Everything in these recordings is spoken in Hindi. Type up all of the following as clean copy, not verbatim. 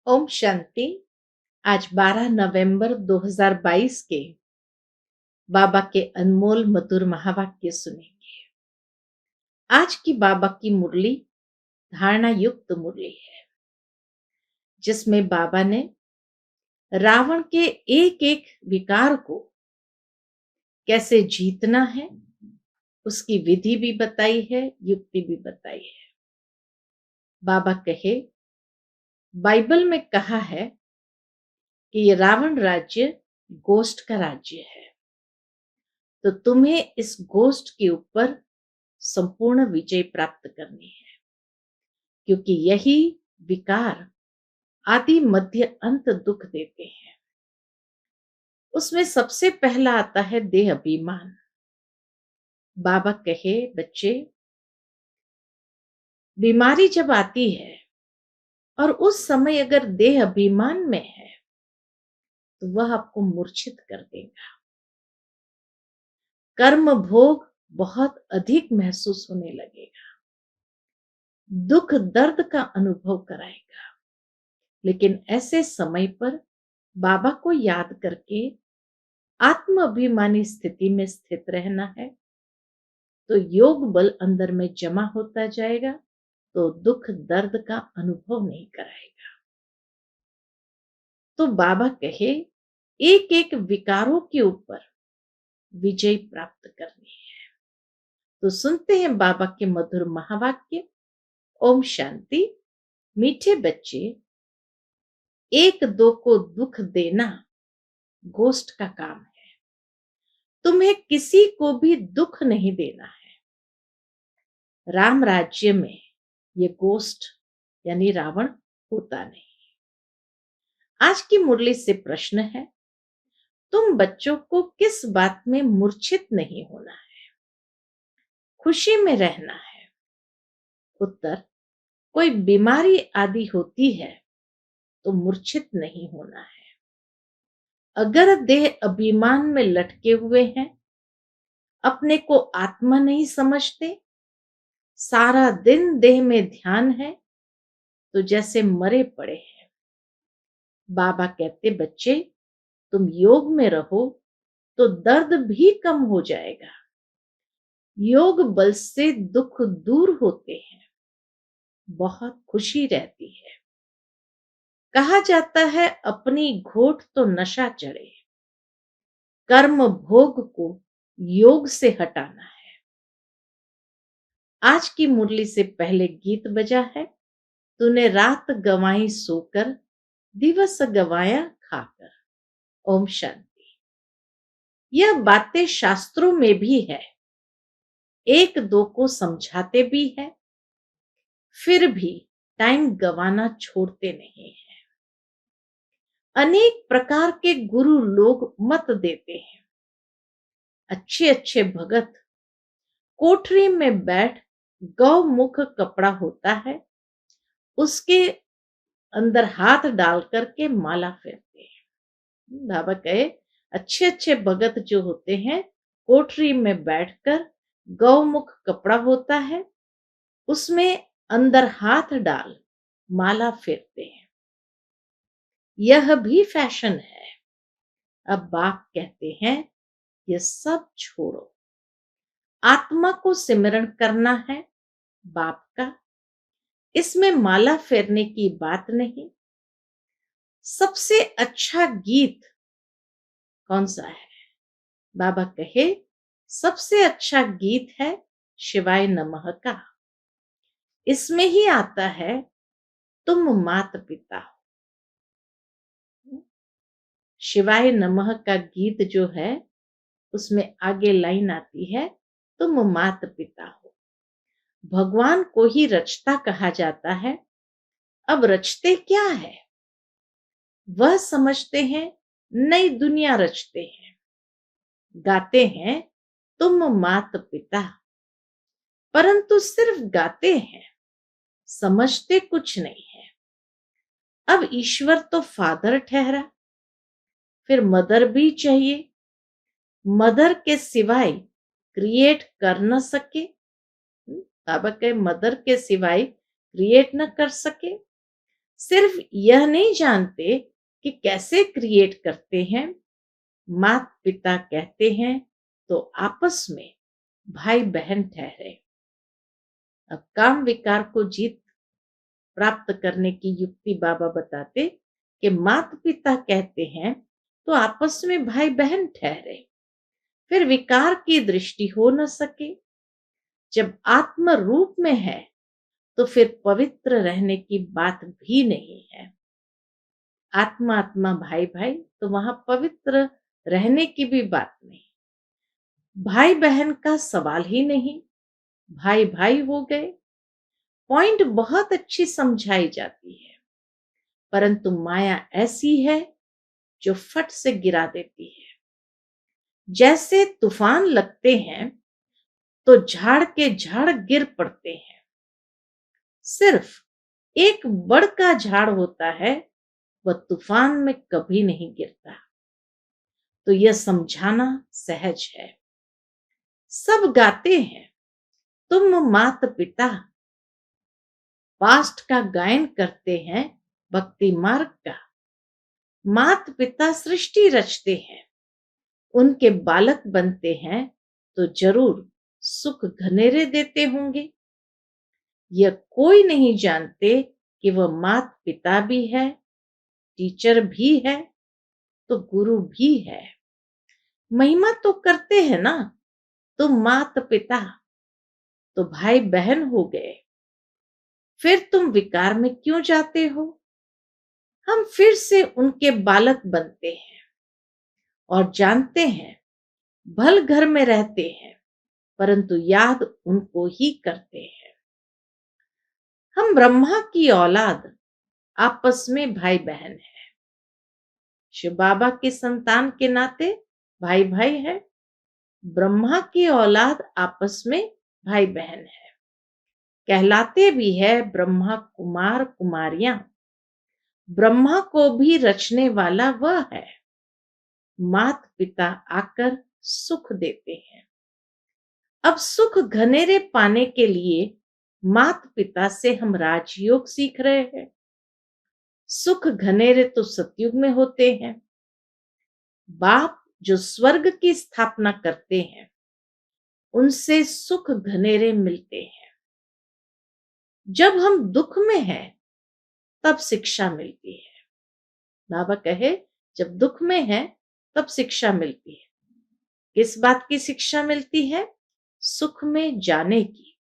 ओम शांति। आज 12 नवंबर 2022 के बाबा के अनमोल मधुर महावाक्य सुनेंगे। आज की बाबा की मुरली धारणा युक्त मुरली है, जिसमें बाबा ने रावण के एक एक विकार को कैसे जीतना है, उसकी विधि भी बताई है, युक्ति भी बताई है। बाबा कहे, बाइबल में कहा है कि ये रावण राज्य गोष्ठ का राज्य है, तो तुम्हें इस गोष्ठ के ऊपर संपूर्ण विजय प्राप्त करनी है, क्योंकि यही विकार आदि मध्य अंत दुख देते हैं। उसमें सबसे पहला आता है देह अभिमान। बाबा कहे, बच्चे, बीमारी जब आती है और उस समय अगर देह अभिमान में है तो वह आपको मूर्छित कर देगा। कर्म भोग बहुत अधिक महसूस होने लगेगा, दुख दर्द का अनुभव कराएगा। लेकिन ऐसे समय पर बाबा को याद करके आत्म अभिमानी स्थिति में स्थित रहना है, तो योग बल अंदर में जमा होता जाएगा, तो दुख दर्द का अनुभव नहीं कराएगा। तो बाबा कहे, एक एक विकारों के ऊपर विजय प्राप्त करनी है। तो सुनते हैं बाबा के मधुर महावाक्य। ओम शांति। मीठे बच्चे, एक दो को दुख देना गोष्ठ का काम है। तुम्हें किसी को भी दुख नहीं देना है। राम राज्य में ये गोष्ठ यानी रावण होता नहीं। आज की मुरली से प्रश्न है, तुम बच्चों को किस बात में मूर्छित नहीं होना है, खुशी में रहना है। उत्तर, कोई बीमारी आदि होती है तो मूर्छित नहीं होना है। अगर देह अभिमान में लटके हुए हैं, अपने को आत्मा नहीं समझते, सारा दिन देह में ध्यान है, तो जैसे मरे पड़े हैं। बाबा कहते, बच्चे, तुम योग में रहो तो दर्द भी कम हो जाएगा। योग बल से दुख दूर होते हैं, बहुत खुशी रहती है। कहा जाता है, अपनी घोट तो नशा चढ़े। कर्म भोग को योग से हटाना है। आज की मुरली से पहले गीत बजा है, तूने रात गंवाई सोकर, दिवस गंवाया खाकर। ओम शांति। यह बातें शास्त्रों में भी है, एक दो को समझाते भी है, फिर भी टाइम गंवाना छोड़ते नहीं है। अनेक प्रकार के गुरु लोग मत देते हैं। अच्छे अच्छे भगत कोठरी में बैठ गौमुख कपड़ा होता है, उसके अंदर हाथ डाल करके माला फेरते हैं। बाबा कहे, अच्छे अच्छे भगत जो होते हैं, कोठरी में बैठकर गौमुख कपड़ा होता है, उसमें अंदर हाथ डाल माला फेरते हैं। यह भी फैशन है। अब बाप कहते हैं, ये सब छोड़ो, आत्मा को सिमरण करना है बाप का। इसमें माला फेरने की बात नहीं। सबसे अच्छा गीत कौन सा है? बाबा कहे, सबसे अच्छा गीत है शिवाय नमः का। इसमें ही आता है, तुम मात पिता हो। शिवाय नमः का गीत जो है, उसमें आगे लाइन आती है, तुम मात पिता हो। भगवान को ही रचता कहा जाता है। अब रचते क्या है, वह समझते हैं, नई दुनिया रचते हैं। गाते हैं, तुम मात पिता, परंतु सिर्फ गाते हैं, समझते कुछ नहीं है। अब ईश्वर तो फादर ठहरा, फिर मदर भी चाहिए। मदर के सिवाय क्रिएट कर न सके। बाबा कहे, मदर के सिवाय क्रिएट न कर सके, सिर्फ यह नहीं जानते कि कैसे क्रिएट करते हैं। माता पिता कहते हैं तो आपस में भाई बहन ठहरे। अब काम विकार को जीत प्राप्त करने की युक्ति बाबा बताते कि माता पिता कहते हैं तो आपस में भाई बहन ठहरे, फिर विकार की दृष्टि हो न सके। जब आत्म रूप में है तो फिर पवित्र रहने की बात भी नहीं है। आत्मा आत्मा भाई भाई तो वहां पवित्र रहने की भी बात नहीं, भाई बहन का सवाल ही नहीं, भाई भाई हो गए। पॉइंट बहुत अच्छी समझाई जाती है, परंतु माया ऐसी है जो फट से गिरा देती है। जैसे तूफान लगते हैं तो झाड़ के झाड़ गिर पड़ते हैं। सिर्फ एक बड़ का झाड़ होता है, वह तूफान में कभी नहीं गिरता। तो यह समझाना सहज है। सब गाते हैं तुम माता पिता, पास्ट का गायन करते हैं भक्ति मार्ग का। माता पिता सृष्टि रचते हैं, उनके बालक बनते हैं तो जरूर सुख घनेरे देते होंगे। यह कोई नहीं जानते कि वह माता पिता भी है, टीचर भी है, तो गुरु भी है। महिमा तो करते हैं ना, तुम माता पिता तो भाई बहन हो गए, फिर तुम विकार में क्यों जाते हो। हम फिर से उनके बालक बनते हैं और जानते हैं भल घर में रहते हैं, परंतु याद उनको ही करते हैं। हम ब्रह्मा की औलाद आपस में भाई बहन है। शिव बाबा की संतान के नाते भाई भाई है। ब्रह्मा की औलाद आपस में भाई बहन है, कहलाते भी है ब्रह्मा कुमार कुमारियां। ब्रह्मा को भी रचने वाला वह है। माता पिता आकर सुख देते हैं। अब सुख घनेरे पाने के लिए माता पिता से हम राजयोग सीख रहे हैं। सुख घनेरे तो सतयुग में होते हैं। बाप जो स्वर्ग की स्थापना करते हैं, उनसे सुख घनेरे मिलते हैं। जब हम दुख में हैं तब शिक्षा मिलती है। बाबा कहे जब दुख में है तब शिक्षा मिलती है। किस बात की शिक्षा मिलती है? सुख में जाने की।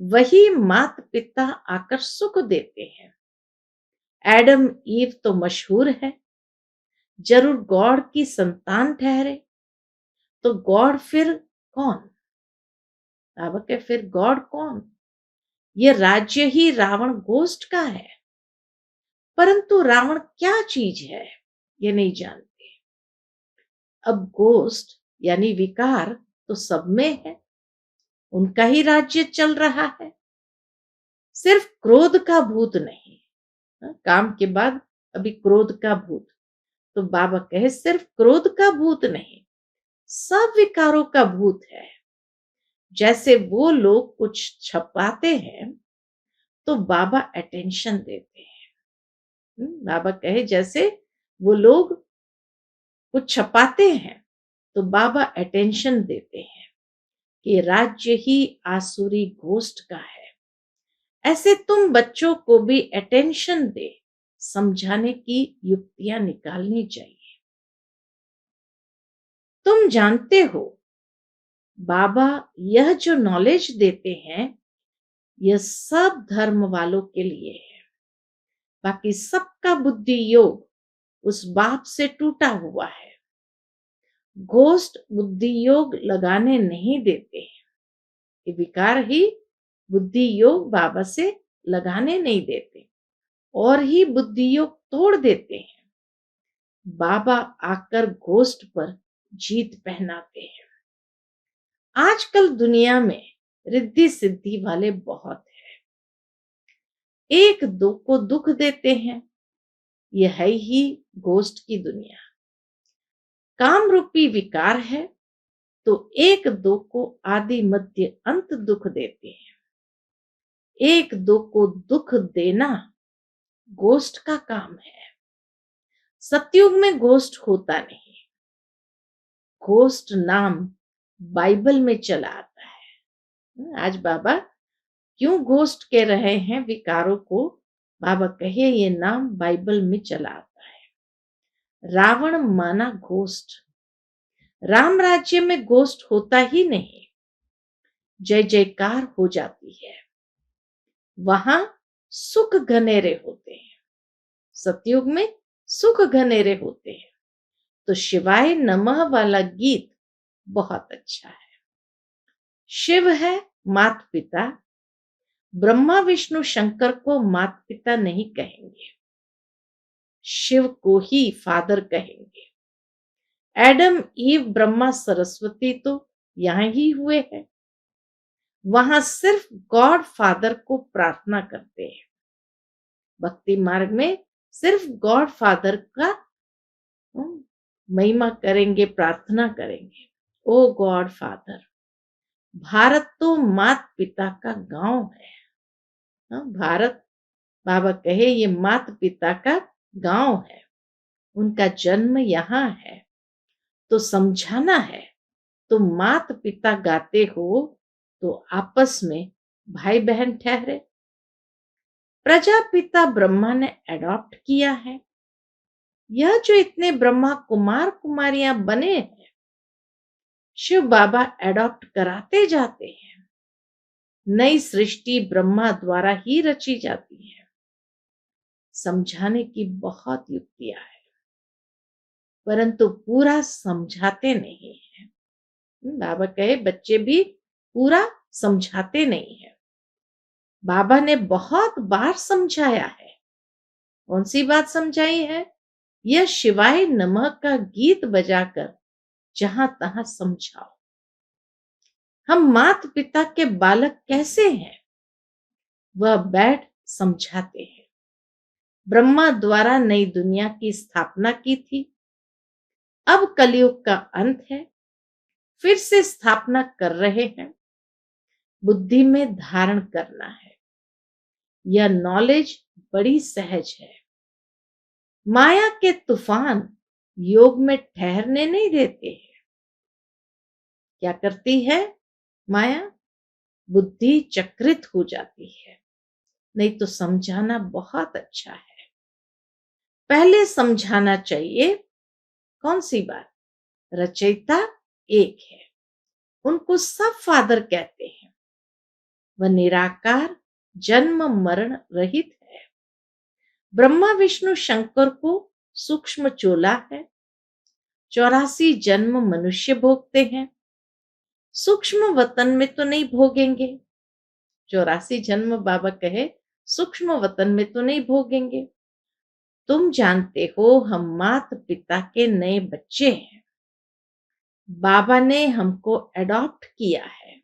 वही माता पिता आकर सुख देते हैं। एडम ईव तो मशहूर है, जरूर गॉड की संतान ठहरे। तो गॉड फिर कौन? बाबा के फिर गॉड कौन? ये राज्य ही रावण गोष्ठ का है, परंतु रावण क्या चीज है ये नहीं जानते। अब गोष्ठ यानी विकार तो सब में है, उनका ही राज्य चल रहा है। सिर्फ क्रोध का भूत नहीं। काम के बाद अभी क्रोध का भूत। तो बाबा कहे सिर्फ क्रोध का भूत नहीं, सब विकारों का भूत है। जैसे वो लोग कुछ छपाते हैं तो बाबा अटेंशन देते हैं। बाबा कहे जैसे वो लोग कुछ छपाते हैं तो बाबा अटेंशन देते हैं कि राज्य ही आसुरी गोष्ठ का है। ऐसे तुम बच्चों को भी अटेंशन दे समझाने की युक्तियां निकालनी चाहिए। तुम जानते हो बाबा यह जो नॉलेज देते हैं यह सब धर्म वालों के लिए है। बाकी सबका बुद्धि योग उस बाप से टूटा हुआ है। गोष्ठ बुद्धि योग लगाने नहीं देते हैं। ये विकार ही बुद्धि योग बाबा से लगाने नहीं देते और ही बुद्धि योग तोड़ देते हैं। बाबा आकर गोष्ठ पर जीत पहनाते हैं। आजकल दुनिया में रिद्धि सिद्धि वाले बहुत हैं, एक दो को दुख देते हैं। यह है ही गोष्ठ की दुनिया। काम रूपी विकार है तो एक दो को आदि मध्य अंत दुख देते हैं। एक दो को दुख देना गोष्ट का काम है। सतयुग में गोष्ट होता नहीं। गोष्ट नाम बाइबल में चला आता है। आज बाबा क्यों घोस्ट कह रहे हैं विकारों को? बाबा कहे ये नाम बाइबल में चला आता है। रावण माना घोस्ट। राम राज्य में घोस्ट होता ही नहीं। जय जयकार हो जाती है। वहां सुख घनेरे होते हैं। सतयुग में सुख घनेरे होते हैं। तो शिवाय नमः वाला गीत बहुत अच्छा है। शिव है माता पिता। ब्रह्मा विष्णु शंकर को माता पिता नहीं कहेंगे, शिव को ही फादर कहेंगे। एडम ईव ब्रह्मा सरस्वती तो यहां ही हुए हैं। वहां सिर्फ गॉड फादर को प्रार्थना करते हैं। भक्ति मार्ग में सिर्फ गॉड फादर का महिमा करेंगे, प्रार्थना करेंगे। ओ गॉड फादर। भारत तो माता पिता का गांव है। भारत बाबा कहे ये माता पिता का गांव है। उनका जन्म यहाँ है। तो समझाना है। तो माता पिता गाते हो तो आपस में भाई बहन ठहरे। प्रजापिता ब्रह्मा ने एडॉप्ट किया है। यह जो इतने ब्रह्मा कुमार कुमारियां बने हैं, शिव बाबा एडॉप्ट कराते जाते हैं। नई सृष्टि ब्रह्मा द्वारा ही रची जाती है। समझाने की बहुत युक्तियां हैं, परंतु पूरा समझाते नहीं है। बाबा कहे बच्चे भी पूरा समझाते नहीं है। बाबा ने बहुत बार समझाया है। कौन सी बात समझाई है? यह शिवाय नमः का गीत बजाकर जहां तहां समझाओ। हम माता पिता के बालक कैसे हैं, वह बैठ समझाते हैं। ब्रह्मा द्वारा नई दुनिया की स्थापना की थी। अब कलयुग का अंत है। फिर से स्थापना कर रहे हैं। बुद्धि में धारण करना है। यह नॉलेज बड़ी सहज है। माया के तूफान योग में ठहरने नहीं देते हैं। क्या करती है माया? बुद्धि चक्रित हो जाती है। नहीं तो समझाना बहुत अच्छा है। पहले समझाना चाहिए कौन सी बात? रचयिता एक है, उनको सब फादर कहते हैं। वह निराकार जन्म मरण रहित है। ब्रह्मा विष्णु शंकर को सूक्ष्म चोला है। 84 जन्म मनुष्य भोगते हैं। सूक्ष्म वतन में तो नहीं भोगेंगे। 84 जन्म बाबा कहे सूक्ष्म वतन में तो नहीं भोगेंगे। तुम जानते हो हम माता पिता के नए बच्चे हैं। बाबा ने हमको एडॉप्ट किया है।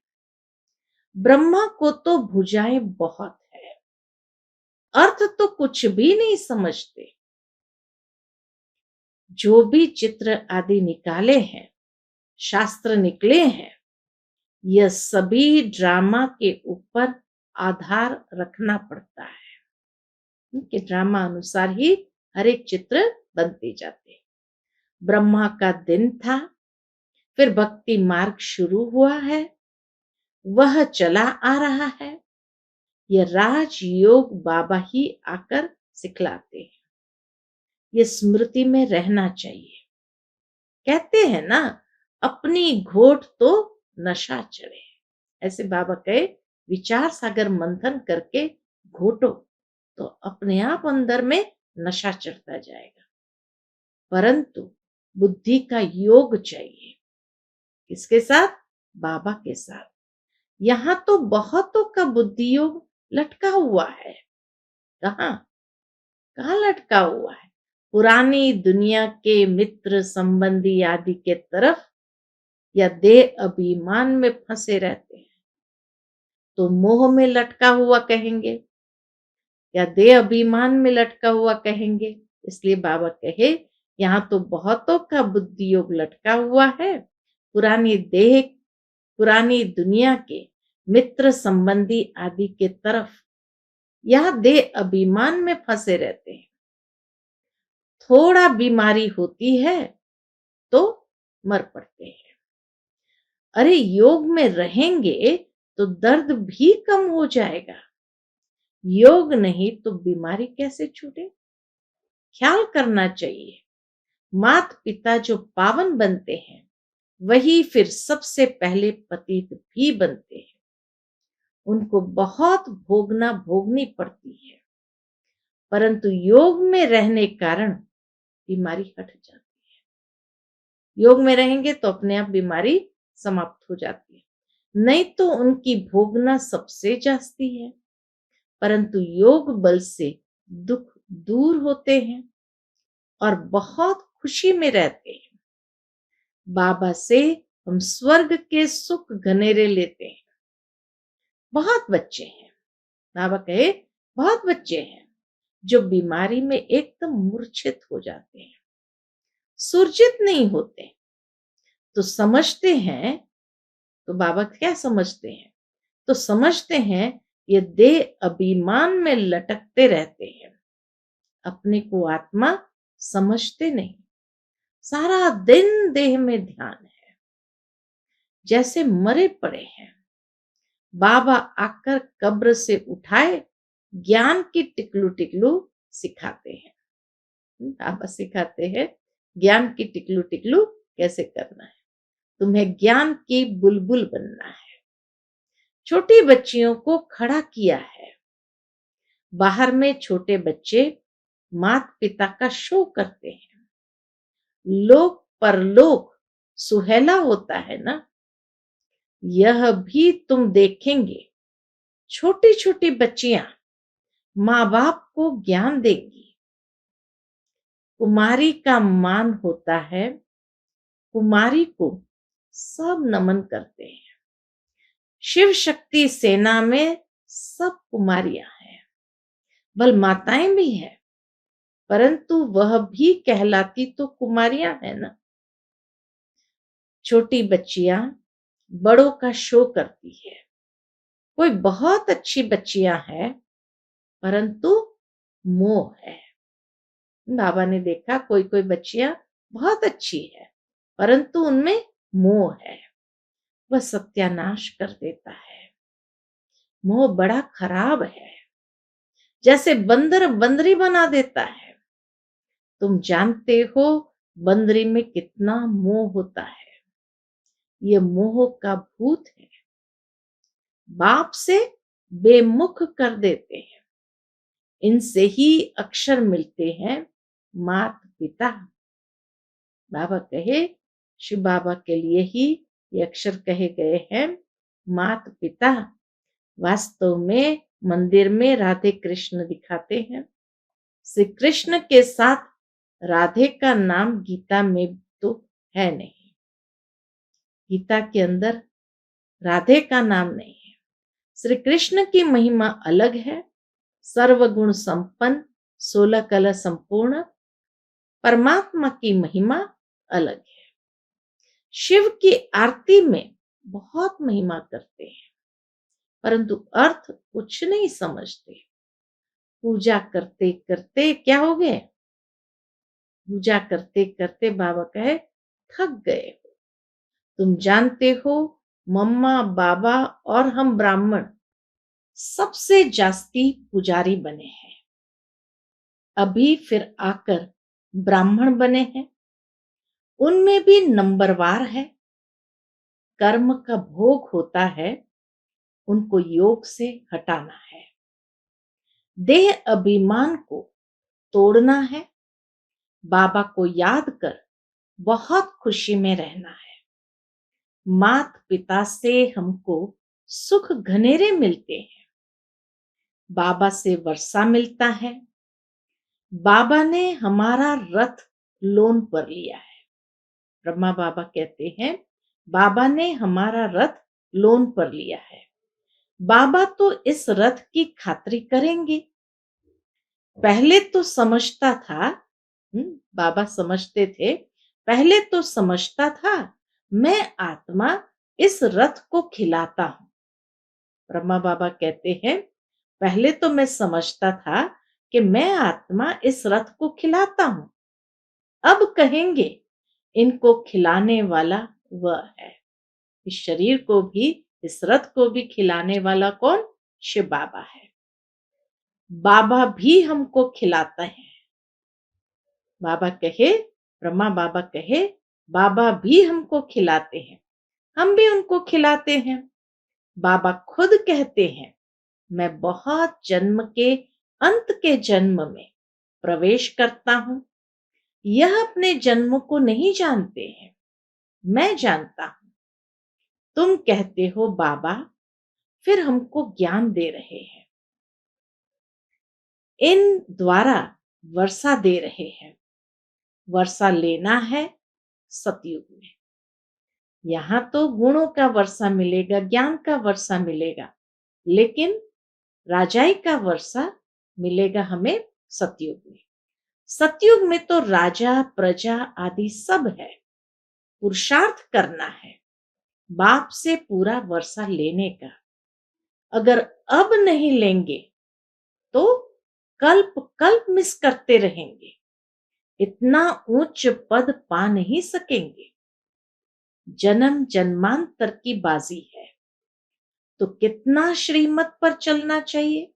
ब्रह्मा को तो भुजाएं बहुत है, अर्थ तो कुछ भी नहीं समझते। जो भी चित्र आदि निकाले हैं, शास्त्र निकले हैं, यह सभी ड्रामा के ऊपर आधार रखना पड़ता है कि ड्रामा अनुसार ही हर एक चित्र बनते जाते। ब्रह्मा का दिन था, फिर भक्ति मार्ग शुरू हुआ है, वह चला आ रहा है। यह राजयोग बाबा ही आकर सिखलाते हैं। ये स्मृति में रहना चाहिए। कहते हैं ना, अपनी घोट तो नशा चढ़े। ऐसे बाबा कहे विचार सागर मंथन करके घोटो तो अपने आप अंदर में नशा चढ़ता जाएगा। परंतु बुद्धि का योग चाहिए। किसके साथ? बाबा के साथ। यहां तो बहुतों का बुद्धि योग लटका हुआ है। कहां कहां लटका हुआ है? पुरानी दुनिया के मित्र संबंधी आदि के तरफ या देह अभिमान में फंसे रहते हैं। तो मोह में लटका हुआ कहेंगे या देह अभिमान में लटका हुआ कहेंगे। इसलिए बाबा कहे यहाँ तो बहुतों का बुद्धि योग लटका हुआ है। पुरानी देह, पुरानी दुनिया के मित्र संबंधी आदि के तरफ या देह अभिमान में फंसे रहते हैं। थोड़ा बीमारी होती है तो मर पड़ते हैं। अरे योग में रहेंगे तो दर्द भी कम हो जाएगा। योग नहीं तो बीमारी कैसे छूटे? ख्याल करना चाहिए। माता पिता जो पावन बनते हैं वही फिर सबसे पहले पतित भी बनते हैं। उनको बहुत भोगना भोगनी पड़ती है, परंतु योग में रहने कारण बीमारी हट जाती है। योग में रहेंगे तो अपने आप बीमारी समाप्त हो जाती है, नहीं तो उनकी भोगना सबसे जास्ती है। परंतु योग बल से दुख दूर होते हैं और बहुत खुशी में रहते हैं। बाबा से हम स्वर्ग के सुख घनेरे लेते हैं। बहुत बच्चे हैं, बाबा कहे बहुत बच्चे हैं जो बीमारी में एकदम मूर्छित हो जाते हैं, सुरजित नहीं होते। तो समझते हैं, तो बाबा क्या समझते हैं? तो समझते हैं ये देह अभिमान में लटकते रहते हैं, अपने को आत्मा समझते नहीं। सारा दिन देह में ध्यान है, जैसे मरे पड़े हैं। बाबा आकर कब्र से उठाए ज्ञान की टिकलू टिकलू सिखाते हैं। बाबा सिखाते हैं ज्ञान की टिकलू टिकलू कैसे करना है। तुम्हें ज्ञान की बुलबुल बनना है। छोटी बच्चियों को खड़ा किया है। बाहर में छोटे बच्चे माता पिता का शो करते हैं। लोक परलोक सुहेला होता है ना, यह भी तुम देखेंगे। छोटी छोटी बच्चियां माँ बाप को ज्ञान देंगी। कुमारी का मान होता है, कुमारी को सब नमन करते हैं। शिव शक्ति सेना में सब कुमारियां हैं, बल माताएं भी हैं, परंतु वह भी कहलाती तो कुमारियां है ना। छोटी बच्चियां बड़ों का शो करती है। कोई बहुत अच्छी बच्चियां हैं, परंतु मोह है। बाबा ने देखा कोई कोई बच्चियां बहुत अच्छी है, परंतु उनमें मोह है, वह सत्यानाश कर देता है। मोह बड़ा खराब है, जैसे बंदर बंदरी बना देता है। तुम जानते हो बंदरी में कितना मोह होता है। ये मोह का भूत है, बाप से बेमुख कर देते हैं। इनसे ही अक्षर मिलते हैं मात पिता। बाबा कहे शिव बाबा के लिए ही ये अक्षर कहे गए हैं मात पिता। वास्तव में मंदिर में राधे कृष्ण दिखाते हैं। श्री कृष्ण के साथ राधे का नाम गीता में तो है नहीं। गीता के अंदर राधे का नाम नहीं है। श्री कृष्ण की महिमा अलग है, सर्वगुण संपन्न, 16 कला संपूर्ण। परमात्मा की महिमा अलग है। शिव की आरती में बहुत महिमा करते हैं, परंतु अर्थ कुछ नहीं समझते। पूजा करते करते क्या हो गए? पूजा करते करते बाबा कहे थक गए हो। तुम जानते हो मम्मा बाबा और हम ब्राह्मण सबसे जास्ती पुजारी बने हैं। अभी फिर आकर ब्राह्मण बने हैं, उनमें भी नंबरवार है। कर्म का भोग होता है, उनको योग से हटाना है। देह अभिमान को तोड़ना है। बाबा को याद कर बहुत खुशी में रहना है। मात पिता से हमको सुख घनेरे मिलते हैं। बाबा से वर्षा मिलता है। बाबा ने हमारा रथ लोन पर लिया है। ब्रह्मा बाबा कहते हैं बाबा ने हमारा रथ लोन पर लिया है। बाबा तो इस रथ की खातिरी करेंगे। पहले तो समझता था, बाबा समझते थे, पहले तो समझता था मैं आत्मा इस रथ को खिलाता हूं। ब्रह्मा बाबा कहते हैं पहले तो मैं समझता था कि मैं आत्मा इस रथ को खिलाता हूं। अब कहेंगे इनको खिलाने वाला वह है। इस शरीर को भी, इस रथ को भी खिलाने वाला कौन? शिव बाबा है। बाबा भी हमको खिलाते हैं। बाबा कहे, ब्रह्मा बाबा कहे, बाबा भी हमको खिलाते हैं, हम भी उनको खिलाते हैं। बाबा खुद कहते हैं, मैं बहुत जन्म के अंत के जन्म में प्रवेश करता हूं। यह अपने जन्म को नहीं जानते हैं, मैं जानता हूं। तुम कहते हो बाबा, फिर हमको ज्ञान दे रहे हैं, इन द्वारा वर्षा दे रहे हैं। वर्षा लेना है सतयुग में। यहां तो गुणों का वर्षा मिलेगा, ज्ञान का वर्षा मिलेगा, लेकिन राजाई का वर्षा मिलेगा हमें सतयुग में। सतयुग में तो राजा प्रजा आदि सब है। पुरुषार्थ करना है बाप से पूरा वर्षा लेने का। अगर अब नहीं लेंगे तो कल्प कल्प मिस करते रहेंगे, इतना उच्च पद पा नहीं सकेंगे। जन्म जन्मांतर की बाजी है, तो कितना श्रीमत पर चलना चाहिए।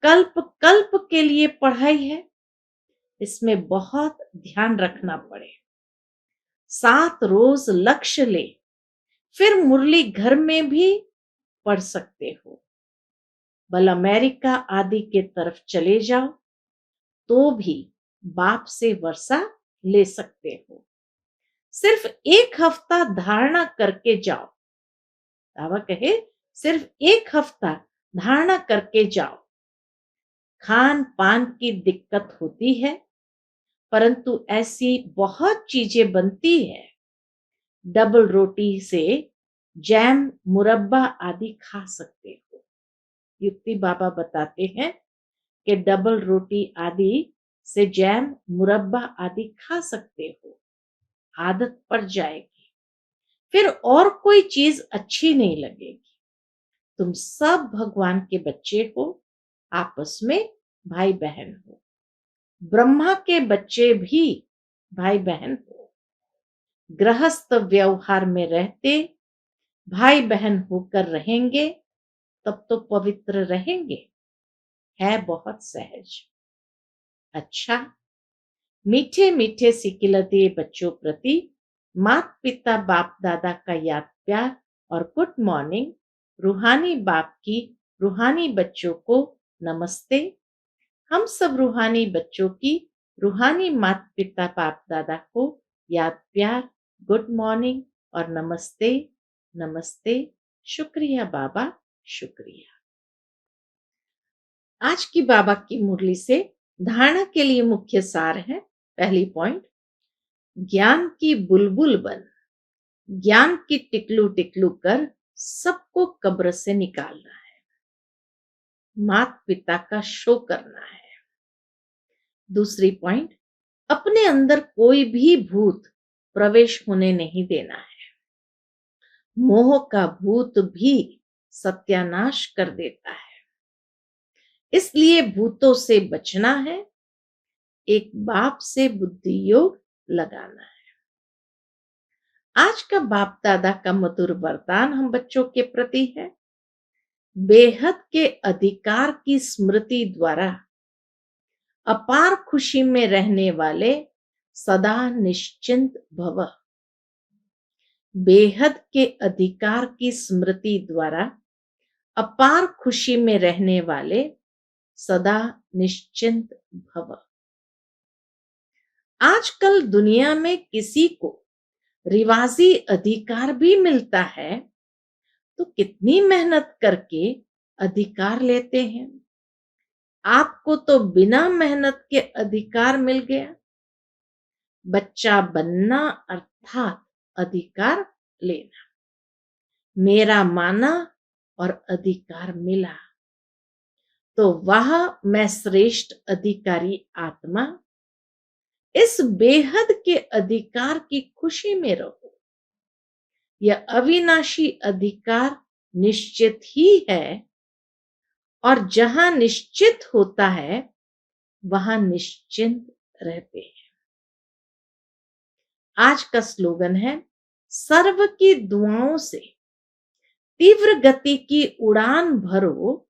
कल्प कल्प के लिए पढ़ाई है, इसमें बहुत ध्यान रखना पड़े। 7 रोज लक्ष्य ले, फिर मुरली घर में भी पढ़ सकते हो। बल अमेरिका आदि के तरफ चले जाओ तो भी बाप से वर्षा ले सकते हो। सिर्फ 1 हफ्ता धारणा करके जाओ। बाबा कहे, सिर्फ 1 हफ्ता धारणा करके जाओ। खान पान की दिक्कत होती है, परंतु ऐसी बहुत चीजें बनती है। डबल रोटी से जैम मुरब्बा आदि खा सकते हो। युक्ति बाबा बताते हैं कि डबल रोटी आदि से जैम मुरब्बा आदि खा सकते हो। आदत पड़ जाएगी, फिर और कोई चीज अच्छी नहीं लगेगी। तुम सब भगवान के बच्चे हो, आपस में भाई बहन हो। ब्रह्मा के बच्चे भी भाई बहन हो। गृहस्थ व्यवहार में रहते भाई बहन होकर रहेंगे, तब तो पवित्र रहेंगे। है बहुत सहज। अच्छा, मीठे मीठे सिकिलते बच्चों प्रति माता पिता बाप दादा का याद प्यार और गुड मॉर्निंग। रूहानी बाप की रूहानी बच्चों को नमस्ते। हम सब रूहानी बच्चों की रूहानी माता पिता बाप दादा को याद प्यार, गुड मॉर्निंग और नमस्ते। नमस्ते। शुक्रिया बाबा, शुक्रिया। आज की बाबा की मुरली से धारणा के लिए मुख्य सार है। पहली पॉइंट, ज्ञान की बुलबुल बन, ज्ञान की टिकलू टिकलू कर सबको कब्र से निकालना है। माता पिता का शो करना है। दूसरी पॉइंट, अपने अंदर कोई भी भूत प्रवेश होने नहीं देना है। मोह का भूत भी सत्यानाश कर देता है, इसलिए भूतों से बचना है। एक बाप से बुद्धि योग लगाना है। आज का बाप दादा का मधुर वरदान हम बच्चों के प्रति है। बेहद के अधिकार की स्मृति द्वारा अपार खुशी में रहने वाले सदा निश्चिंत भव। बेहद के अधिकार की स्मृति द्वारा अपार खुशी में रहने वाले सदा निश्चिंत भव। आजकल दुनिया में किसी को रिवाजी अधिकार भी मिलता है तो कितनी मेहनत करके अधिकार लेते हैं। आपको तो बिना मेहनत के अधिकार मिल गया। बच्चा बनना अर्थात अधिकार लेना। मेरा माना और अधिकार मिला, तो वह मैं श्रेष्ठ अधिकारी आत्मा इस बेहद के अधिकार की खुशी में रहो। यह अविनाशी अधिकार निश्चित ही है और जहां निश्चित होता है वहां निश्चिंत रहते हैं। आज का स्लोगन है, सर्व की दुआओं से तीव्र गति की उड़ान भरो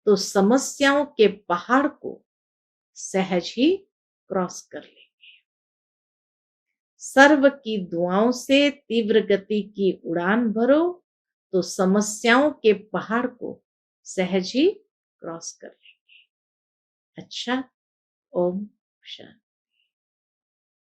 तो समस्याओं के पहाड़ को सहज ही क्रॉस कर लेंगे। सर्व की दुआओं से तीव्र गति की उड़ान भरो तो समस्याओं के पहाड़ को सहज ही क्रॉस कर लेंगे। अच्छा, ओम शांति।